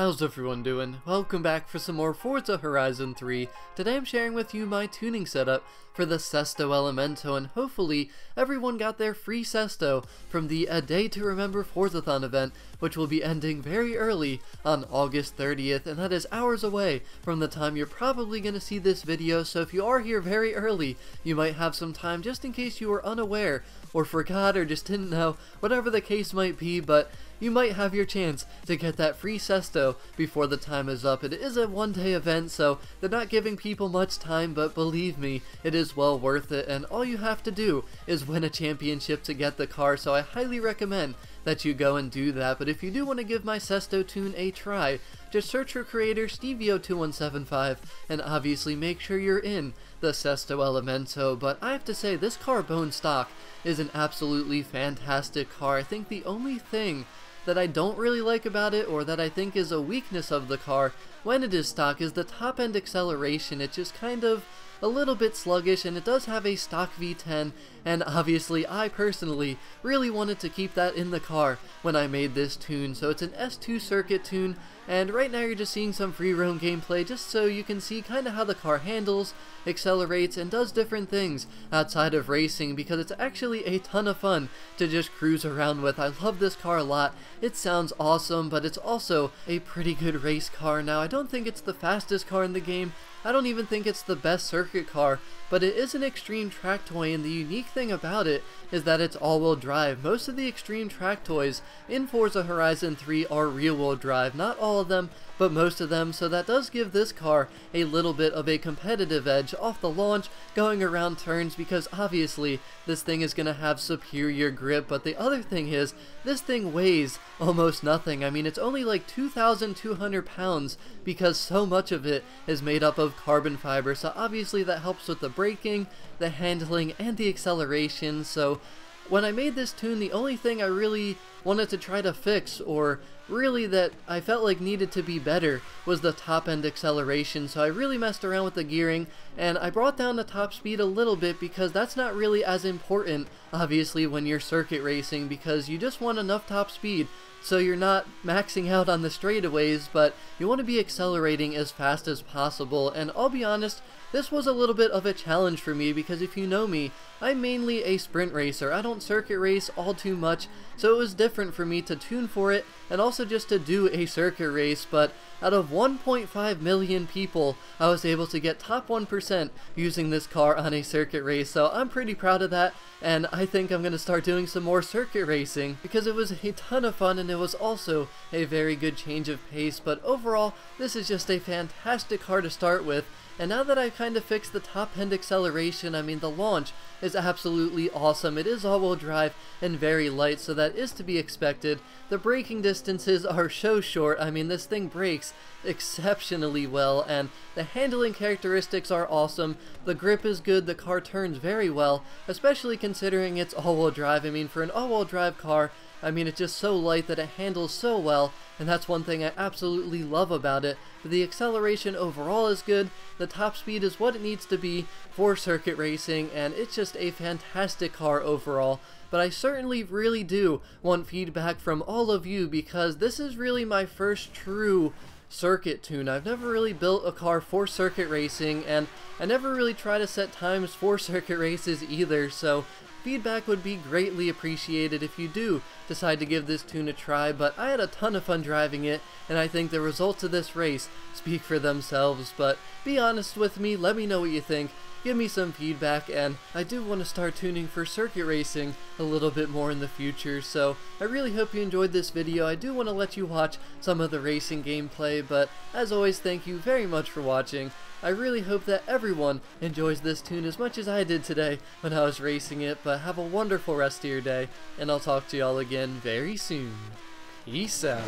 How's everyone doing? Welcome back for some more Forza Horizon 3. Today I'm sharing with you my tuning setup for the Sesto Elemento, and hopefully everyone got their free Sesto from the A Day to Remember Forzathon event, which will be ending very early on August 30th, and that is hours away from the time you're probably going to see this video, so if you are here very early, you might have some time just in case you were unaware or forgot or just didn't know, whatever the case might be, but you might have your chance to get that free Sesto before the time is up. It is a one-day event, so they're not giving people much time, but believe me, it is well worth it, and all you have to do is win a championship to get the car, so I highly recommend that you go and do that. But if you do want to give my Sesto tune a try, just search for creator Stevio2175 and obviously make sure you're in the Sesto Elemento. But I have to say, this car bone stock is an absolutely fantastic car. I think the only thing that I don't really like about it, or that I think is a weakness of the car when it is stock, is the top end acceleration. It's just kind of a little bit sluggish, and it does have a stock V10, and obviously I personally really wanted to keep that in the car when I made this tune. So it's an S2 circuit tune, and right now you're just seeing some free roam gameplay just so you can see kind of how the car handles, accelerates, and does different things outside of racing, because it's actually a ton of fun to just cruise around with. I love this car a lot. It sounds awesome, but it's also a pretty good race car. Now, I don't think it's the fastest car in the game. I don't even think it's the best circuit car, but it is an extreme track toy, and the unique thing about it is that it's all-wheel drive. Most of the extreme track toys in Forza Horizon 3 are rear-wheel drive. Not all of them, but most of them, so that does give this car a little bit of a competitive edge off the launch, going around turns, because obviously this thing is going to have superior grip. But the other thing is, this thing weighs almost nothing. I mean, it's only like 2,200 pounds, because so much of it is made up of carbon fiber, so obviously that helps with the braking, the handling, and the acceleration. So when I made this tune, the only thing I really wanted to try to fix, or really that I felt like needed to be better, was the top end acceleration. So I really messed around with the gearing, and I brought down the top speed a little bit, because that's not really as important obviously when you're circuit racing, because you just want enough top speed so you're not maxing out on the straightaways, but you want to be accelerating as fast as possible. And I'll be honest, this was a little bit of a challenge for me, because if you know me, I'm mainly a sprint racer. I don't circuit race all too much, so it was different for me to tune for it and also just to do a circuit race. But out of 1.5 million people, I was able to get top 1% using this car on a circuit race, so I'm pretty proud of that, and I think I'm going to start doing some more circuit racing, because it was a ton of fun, and it was also a very good change of pace. But overall, this is just a fantastic car to start with. And now that I've kind of fixed the top end acceleration, I mean, the launch is absolutely awesome. It is all-wheel drive and very light, so that is to be expected. The braking distances are so short. I mean, this thing brakes exceptionally well, and the handling characteristics are awesome. The grip is good. The car turns very well, especially considering it's all-wheel drive. I mean, for an all-wheel drive car, I mean, it's just so light that it handles so well, and that's one thing I absolutely love about it. But the acceleration overall is good, the top speed is what it needs to be for circuit racing, and it's just a fantastic car overall. But I certainly really do want feedback from all of you, because this is really my first true circuit tune. I've never really built a car for circuit racing, and I never really try to set times for circuit races either, so feedback would be greatly appreciated if you do decide to give this tune a try. But I had a ton of fun driving it, and I think the results of this race speak for themselves. But be honest with me, let me know what you think, give me some feedback, and I do want to start tuning for circuit racing a little bit more in the future. So I really hope you enjoyed this video. I do want to let you watch some of the racing gameplay, but as always, thank you very much for watching. I really hope that everyone enjoys this tune as much as I did today when I was racing it. But have a wonderful rest of your day, and I'll talk to y'all again very soon. Peace out.